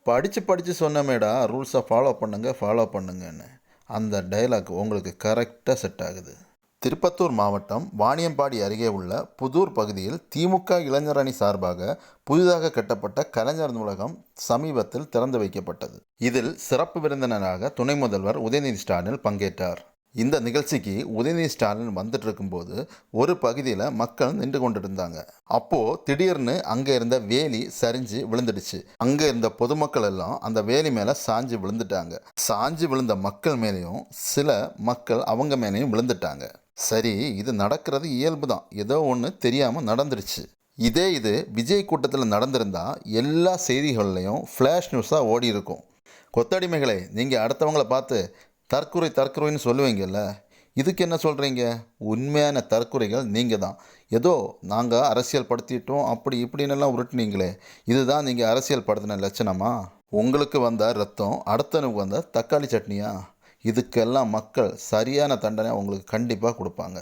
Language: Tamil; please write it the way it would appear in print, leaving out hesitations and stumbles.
படித்து படித்து சொன்னமேடா ரூல்ஸை ஃபாலோ பண்ணுங்கன்னு. அந்த டைலாக் உங்களுக்கு கரெக்டாக செட் ஆகுது. திருப்பத்தூர் மாவட்டம் வாணியம்பாடி அருகே உள்ள புதூர் பகுதியில் திமுக இளைஞர் அணி சார்பாக புதிதாக கட்டப்பட்ட கலைஞர் நூலகம் சமீபத்தில் திறந்து வைக்கப்பட்டது. இதில் சிறப்பு விருந்தினராக துணை முதல்வர் உதயநிதி ஸ்டாலின் பங்கேற்றார். இந்த நிகழ்ச்சிக்கு உதயநிதி ஸ்டாலின் வந்துட்டு இருக்கும்போது ஒரு பகுதியில் மக்கள் நின்று கொண்டு இருந்தாங்க. அப்போ திடீர்னு அங்கே இருந்த வேலி சரிஞ்சு விழுந்துடுச்சு. அங்கே இருந்த பொதுமக்கள் எல்லாம் அந்த வேலி மேலே சாஞ்சு விழுந்துட்டாங்க. சாஞ்சு விழுந்த மக்கள் மேலேயும் சில மக்கள் அவங்க மேலேயும் விழுந்துட்டாங்க. சரி, இது நடக்கிறது இயல்பு தான், ஏதோ ஒன்று தெரியாமல் நடந்துருச்சு. இது விஜய் கூட்டத்தில் நடந்திருந்தா எல்லா செய்திகள்லையும் ஃப்ளாஷ் நியூஸாக ஓடி இருக்கும். கொத்தடிமைகளை நீங்கள் அடுத்தவங்களை பார்த்து தற்குறைன்னு சொல்லுவீங்கல்ல, இதுக்கு என்ன சொல்கிறீங்க? உண்மையான தற்குறைகள் நீங்கள் தான். ஏதோ நாங்கள் அரசியல் படுத்திட்டோம் அப்படி இப்படின்னெல்லாம் உருட்டுனீங்களே, இதுதான் நீங்கள் அரசியல் படுத்தின லட்சணமா? உங்களுக்கு வந்த ரத்தம் அடுத்தனுக்கு வந்த தக்காளி சட்னியா? இதுக்கெல்லாம் மக்கள் சரியான தண்டனை உங்களுக்கு கண்டிப்பாக கொடுப்பாங்க.